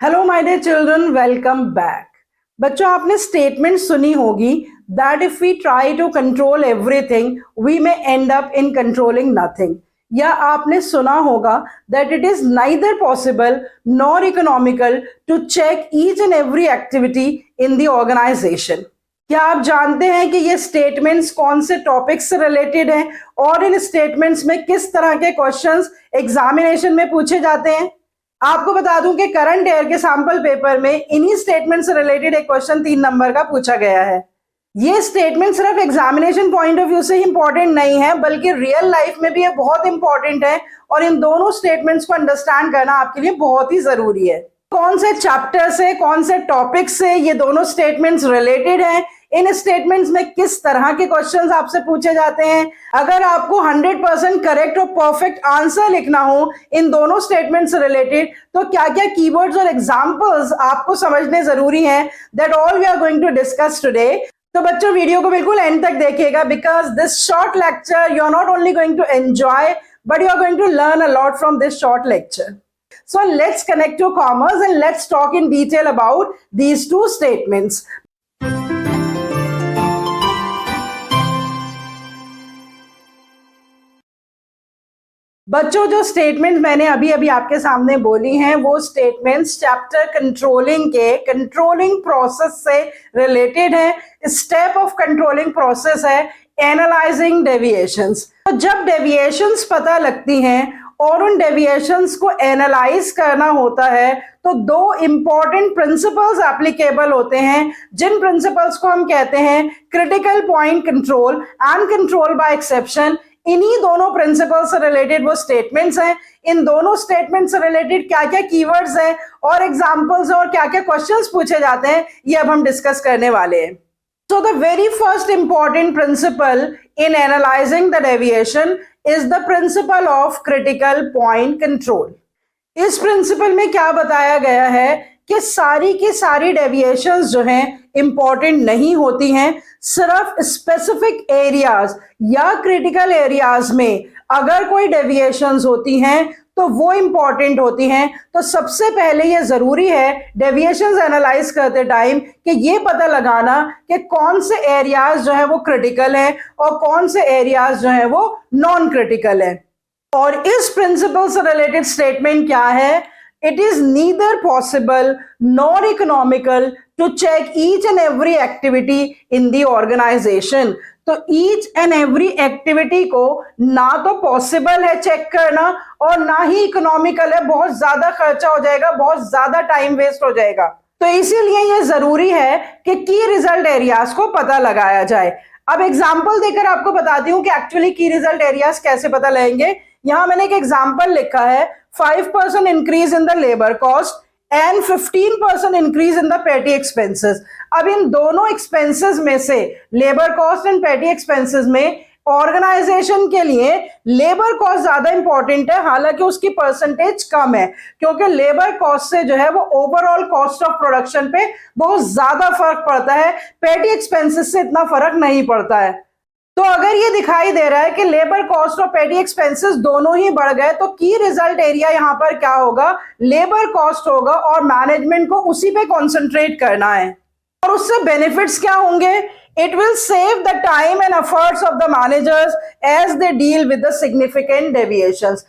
Hello my dear children, welcome back. बच्चों, आपने statement सुनी होगी that if we try to control everything we may end up in controlling nothing. या आपने सुना होगा that it is neither possible nor economical to check each and every activity in the organisation. क्या आप जानते हैं कि ये स्टेटमेंट्स कौन से टॉपिक्स से रिलेटेड हैं और इन स्टेटमेंट्स में किस तरह के क्वेश्चंस एग्जामिनेशन में पूछे जाते हैं? आपको बता दूं कि करंट ईयर के सैंपल पेपर में इन्हीं स्टेटमेंट से रिलेटेड एक क्वेश्चन 3 नंबर का पूछा गया है। ये स्टेटमेंट सिर्फ एग्जामिनेशन पॉइंट ऑफ व्यू से ही इंपॉर्टेंट नहीं है, बल्कि रियल लाइफ में भी ये बहुत इंपॉर्टेंट है और इन दोनों स्टेटमेंट्स को अंडरस्टैंड करना आपके लिए बहुत ही जरूरी है। कौन से चैप्टर से, कौन से टॉपिक से ये दोनों स्टेटमेंट्स रिलेटेड हैं, इन स्टेटमेंट्स में किस तरह के क्वेश्चंस आपसे पूछे जाते हैं, अगर आपको 100% करेक्ट और परफेक्ट आंसर लिखना हो इन दोनों स्टेटमेंट से रिलेटेड, तो क्या क्या कीवर्ड्स और एग्जांपल्स आपको समझने जरूरी हैं, that all we are going to discuss today. तो बच्चों, वीडियो को बिल्कुल एंड तक देखिएगा because this short lecture you are not only going to enjoy but you are going to learn a lot from this short lecture. So let's connect to commas and let's talk in detail about these two statements. बच्चों, जो statement मैंने अभी अभी आपके सामने बोली हैं वो स्टेटमेंट्स चैप्टर कंट्रोलिंग के कंट्रोलिंग प्रोसेस से रिलेटेड है। स्टेप ऑफ कंट्रोलिंग प्रोसेस है एनालाइजिंग डेविएशंस। तो जब डेविएशंस पता लगती हैं और उन डेविएशंस को एनालाइज करना होता है तो दो इंपॉर्टेंट प्रिंसिपल्स एप्लीकेबल होते हैं, जिन प्रिंसिपल्स को हम कहते हैं critical point control and control by exception. इन्हीं दोनों प्रिंसिपल से रिलेटेड वो स्टेटमेंट्स हैं। इन दोनों स्टेटमेंट से रिलेटेड क्या क्या कीवर्ड्स हैं और एग्जांपल्स हैं और क्या क्या क्वेश्चंस पूछे जाते हैं, ये अब हम डिस्कस करने वाले हैं। So the very first important principle in analyzing the deviation is the principle of critical point control. इस प्रिंसिपल में क्या बताया गया है कि सारी की सारी डेविएशंस जो हैं इंपॉर्टेंट नहीं होती हैं। सिर्फ स्पेसिफिक एरियाज या क्रिटिकल एरियाज में अगर कोई डेविएशंस होती हैं तो वो इंपॉर्टेंट होती हैं। तो सबसे पहले ये जरूरी है डेविएशंस एनालाइज करते टाइम कि ये पता लगाना कि कौन से एरियाज जो है वो क्रिटिकल हैं और कौन से एरियाज जो है वो नॉन क्रिटिकल हैं। और इस प्रिंसिपल से रिलेटेड स्टेटमेंट क्या है? It is neither possible nor economical to check each and every activity in the organization. तो each and every activity को ना तो पॉसिबल है चेक करना और ना ही इकोनॉमिकल है, बहुत ज्यादा खर्चा हो जाएगा, बहुत ज्यादा टाइम वेस्ट हो जाएगा। तो इसीलिए ये जरूरी है कि की रिजल्ट एरियाज को पता लगाया जाए। अब एग्जाम्पल देकर आपको बताती हूँ कि एक्चुअली की रिजल्ट एरियाज कैसे पता लगेंगे। यहां मैंने एक एग्जाम्पल लिखा है 5% increase in the labour cost and 15% increase in the पेटी एक्सपेंसेस। अब इन दोनों एक्सपेंसेस में से लेबर कॉस्ट एंड पेटी एक्सपेंसेस में ऑर्गेनाइजेशन के लिए लेबर कॉस्ट ज्यादा इंपॉर्टेंट है, हालांकि उसकी परसेंटेज कम है क्योंकि लेबर कॉस्ट से जो है वो ओवरऑल कॉस्ट ऑफ प्रोडक्शन पे बहुत ज्यादा फर्क पड़ता है, पेटी एक्सपेंसेस से इतना फर्क नहीं पड़ता है। तो अगर ये दिखाई दे रहा है कि लेबर कॉस्ट और पेटी एक्सपेंसेस दोनों ही बढ़ गए तो की रिजल्ट एरिया यहां पर क्या होगा? लेबर कॉस्ट होगा और मैनेजमेंट को उसी पे कॉन्सेंट्रेट करना है। और उससे बेनिफिट्स क्या होंगे? It will save the time and efforts of the managers as they deal with the significant deviations.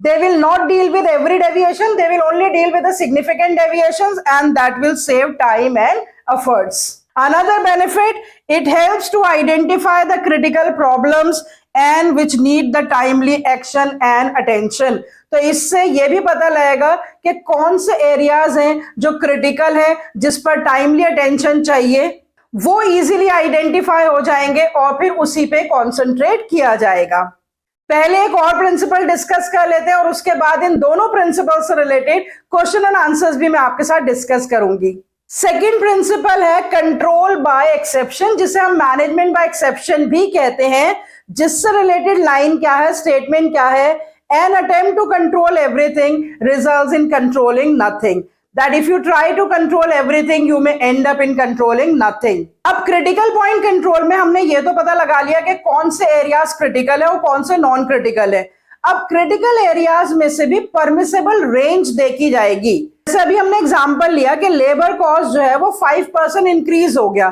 They will not deal with every deviation, they will only deal with the significant deviations and that will save time and efforts. Another benefit, it helps to identify the critical problems and which need the timely action and attention. तो इससे ये भी पता लगेगा कि कौन से areas हैं जो क्रिटिकल है, जिस पर टाइमली अटेंशन चाहिए, वो इजीली आइडेंटिफाई हो जाएंगे और फिर उसी पे कॉन्सेंट्रेट किया जाएगा। पहले एक और प्रिंसिपल डिस्कस कर लेते हैं और उसके बाद इन दोनों प्रिंसिपल से रिलेटेड क्वेश्चन एंड आंसर्स भी मैं आपके साथ डिस्कस करूंगी। सेकंड प्रिंसिपल है कंट्रोल बाय एक्सेप्शन, जिसे हम मैनेजमेंट बाय एक्सेप्शन भी कहते हैं। जिससे रिलेटेड लाइन क्या है, स्टेटमेंट क्या है? An attempt to control everything results in controlling nothing. That if you try to control everything, you may end up in controlling nothing. अब क्रिटिकल पॉइंट कंट्रोल में हमने ये तो पता लगा लिया कि कौन से एरियाज क्रिटिकल है और कौन से नॉन क्रिटिकल है। अब क्रिटिकल एरियाज में से भी परमिसेबल रेंज देखी जाएगी। जैसे अभी हमने एग्जांपल लिया कि लेबर कॉस्ट जो है वो 5% इंक्रीज हो गया,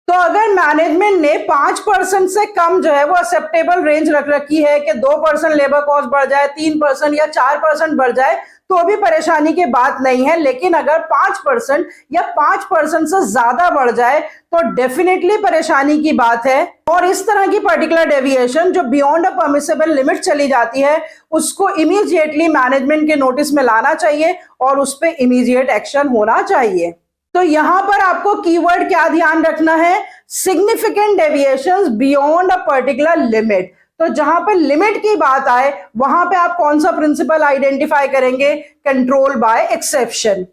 तो अगर मैनेजमेंट ने 5% से कम जो है वो एक्सेप्टेबल रेंज रख रखी है कि 2% लेबर कॉस्ट बढ़ जाए, 3% या 4% बढ़ जाए, तो भी परेशानी की बात नहीं है। लेकिन अगर 5% या 5% से ज्यादा बढ़ जाए तो डेफिनेटली परेशानी की बात है। और इस तरह की पर्टिकुलर डेविएशन जो बियॉन्ड अ परमिसेबल लिमिट चली जाती है, उसको इमीडिएटली मैनेजमेंट के नोटिस में लाना चाहिए और उस पर इमीडिएट एक्शन होना चाहिए। तो यहां पर आपको कीवर्ड क्या ध्यान रखना है? Significant deviations beyond a particular limit. तो जहां पर लिमिट की बात आए वहां पे आप कौन सा प्रिंसिपल आइडेंटिफाई करेंगे? Control by exception.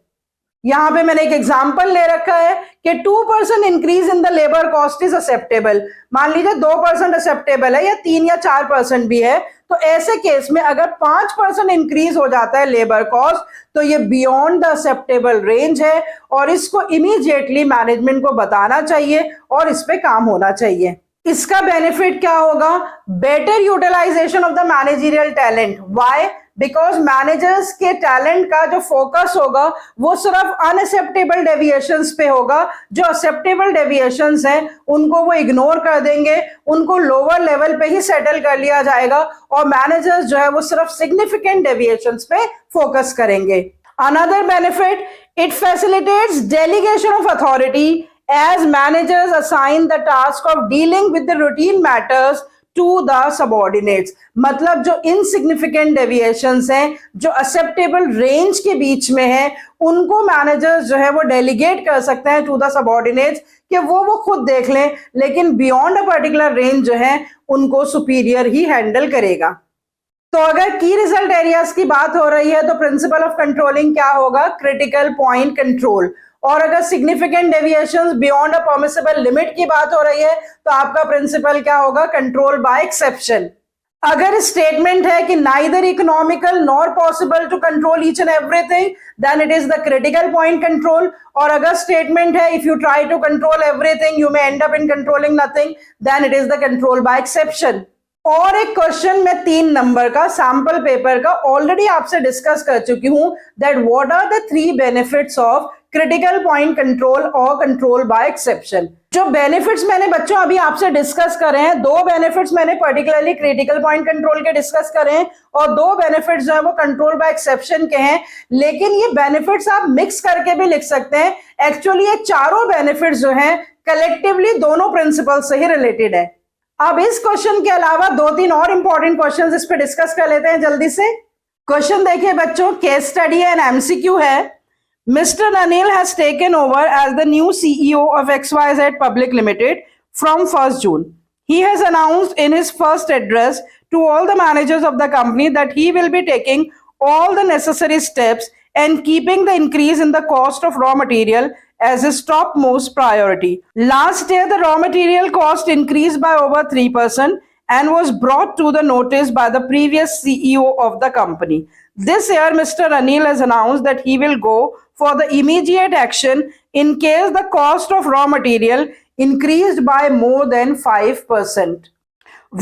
यहां पे मैंने एक एग्जांपल ले रखा है कि 2% increase in the labour cost is acceptable. मान लीजिए 2% एक्सेप्टेबल है या 3 या 4% भी है, तो ऐसे केस में अगर 5% इंक्रीज हो जाता है लेबर कॉस्ट तो ये बियॉन्ड द एक्सेप्टेबल रेंज है और इसको इमीडिएटली मैनेजमेंट को बताना चाहिए और इस पे काम होना चाहिए। इसका बेनिफिट क्या होगा? Better utilisation of the managerial talent. Why? Because managers के टैलेंट का जो फोकस होगा वो सिर्फ अनएक्सेप्टेबल डेविएशंस पे होगा। जो एक्सेप्टेबल डेविएशंस हैं उनको वो इग्नोर कर देंगे, उनको लोअर लेवल पे ही सेटल कर लिया जाएगा और मैनेजर्स जो है वो सिर्फ सिग्निफिकेंट डेविएशंस पे फोकस करेंगे। Another benefit, it facilitates delegation of authority as managers assign the task of dealing with the routine matters to the subordinates। मतलब जो insignificant deviations हैं, जो acceptable range के बीच में हैं, उनको managers जो है वो delegate कर सकते हैं to the subordinates कि वो खुद देख लें, लेकिन beyond a particular range जो है उनको superior ही handle करेगा। तो अगर की रिजल्ट एरियाज की बात हो रही है तो प्रिंसिपल ऑफ कंट्रोलिंग क्या होगा? Critical point control. और अगर significant deviations beyond a permissible limit की बात हो रही है तो आपका प्रिंसिपल क्या होगा? Control by exception. अगर स्टेटमेंट है कि neither economical nor possible to control each and everything, then it is the critical point control. और अगर स्टेटमेंट है if you try to control everything you may end up in controlling nothing, then it is the control by exception. और एक question मैं 3 number का sample paper का already आपसे discuss कर चुकी हूं, that what are the 3 benefits of critical point control और कंट्रोल बाय एक्सेप्शन। जो बेनिफिट्स मैंने बच्चों अभी आपसे डिस्कस करे हैं, 2 बेनिफिट्स मैंने पर्टिकुलरली क्रिटिकल पॉइंट कंट्रोल के डिस्कस करे हैं और 2 बेनिफिट्स जो है वो कंट्रोल बाय एक्सेप्शन के हैं। लेकिन ये बेनिफिट्स आप मिक्स करके भी लिख सकते हैं। एक्चुअली ये चारों बेनिफिट्स जो हैं कलेक्टिवली दोनों प्रिंसिपल से ही रिलेटेड है। अब इस क्वेश्चन के अलावा 2-3 और इंपॉर्टेंट क्वेश्चंस इस पे डिस्कस कर लेते हैं जल्दी से। क्वेश्चन देखिए बच्चों, केस स्टडी है एंड एमसीक्यू है। Mister Anil has taken over as the new CEO of XYZ Public Limited from 1st June. He has announced in his first address to all the managers of the company that he will be taking all the necessary steps and keeping the increase in the cost of raw material as his topmost priority. Last year, the raw material cost increased by over 3% and was brought to the notice by the previous CEO of the company. This year, Mr. Anil has announced that he will go for the immediate action in case the cost of raw material increased by more than 5%.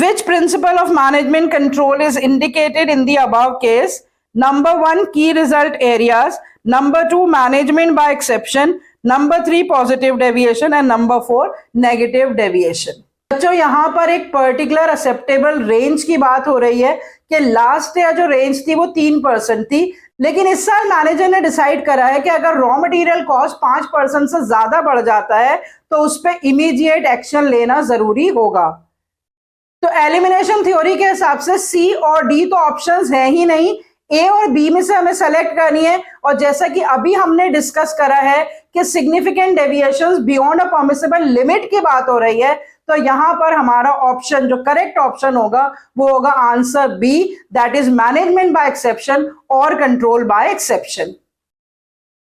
Which principle of management control is indicated in the above case? Number 1, key result areas. Number 2, management by exception. Number 3, positive deviation and number 4, negative deviation. बच्चों यहाँ पर एक particular acceptable range की बात हो रही है कि लास्ट ईयर जो रेंज थी वो 3% थी, लेकिन इस साल मैनेजर ने डिसाइड करा है कि अगर रॉ मटेरियल कॉस्ट 5% से ज्यादा बढ़ जाता है तो उस पर इमीडिएट एक्शन लेना जरूरी होगा। तो एलिमिनेशन थ्योरी के हिसाब से सी और डी तो ऑप्शंस हैं ही नहीं, ए और बी में से हमें सेलेक्ट करनी है। और जैसा कि अभी हमने डिस्कस करा है कि significant deviations beyond a permissible limit की बात हो रही है, तो यहां पर हमारा ऑप्शन जो करेक्ट ऑप्शन होगा वो होगा answer B, that is management by exception और कंट्रोल बाय एक्सेप्शन।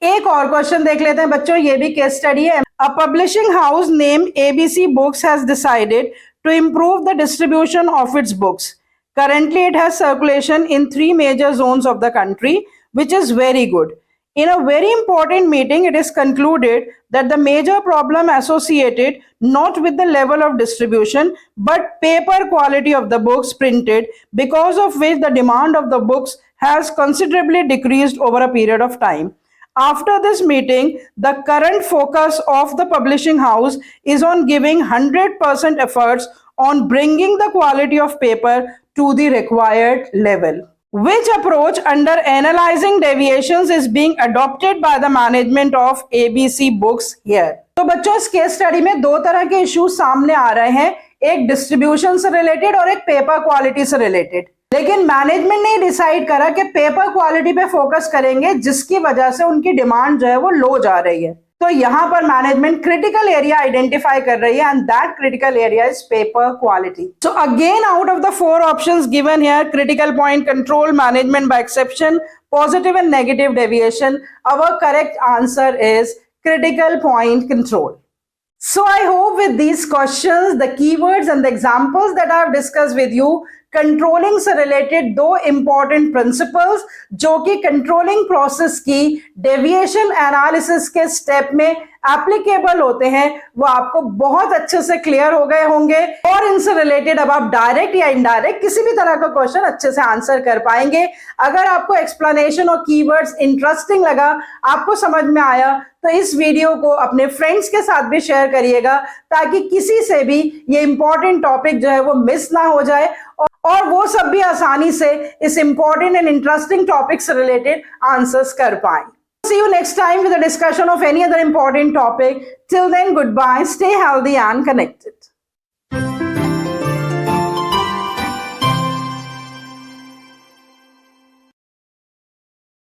एक और क्वेश्चन देख लेते हैं बच्चों, ये भी केस स्टडी है। A publishing house name ABC Books has decided to improve the distribution of its books. Currently, it has circulation in 3 major zones of the country, which is very good. In a very important meeting, it is concluded that the major problem associated not with the level of distribution, but paper quality of the books printed, because of which the demand of the books has considerably decreased over a period of time. After this meeting, the current focus of the publishing house is on giving 100% efforts on bringing the quality of paper to the required level. Which approach under analyzing deviations is being adopted by the management of ABC Books here? तो बच्चों इस case study में दो तरह के issues सामने आ रहे हैं, एक डिस्ट्रीब्यूशन से रिलेटेड और एक पेपर क्वालिटी से रिलेटेड। लेकिन मैनेजमेंट ने डिसाइड करा कि पेपर क्वालिटी पे फोकस करेंगे, जिसकी वजह से उनकी डिमांड जो है वो लो जा रही है। तो यहां पर मैनेजमेंट क्रिटिकल एरिया आइडेंटिफाई कर रही है, and that critical area is paper quality. So again out of the 4 options given here, critical point, control, management by exception, positive and negative deviation, our correct answer is critical point control. So I hope with these questions, the keywords and the examples that I have discussed with you, controlling से related 2 important principles जो कि controlling process की deviation analysis के step में applicable होते हैं, वो आपको बहुत अच्छे से क्लियर हो गए होंगे और इनसे रिलेटेड अब आप डायरेक्ट या इनडायरेक्ट किसी भी तरह का क्वेश्चन अच्छे से आंसर कर पाएंगे। अगर आपको एक्सप्लेनेशन और कीवर्ड्स इंटरेस्टिंग लगा, आपको समझ में आया, तो इस वीडियो को अपने फ्रेंड्स के साथ भी शेयर करिएगा ताकि किसी से भी ये इंपॉर्टेंट टॉपिक जो है वो मिस ना हो जाए और वो सब भी आसानी से इस इंपॉर्टेंट एंड इंटरेस्टिंग टॉपिक से रिलेटेड आंसर्स कर पाएं। See you next time with a discussion of any other important topic. Till then, goodbye, stay healthy and connected.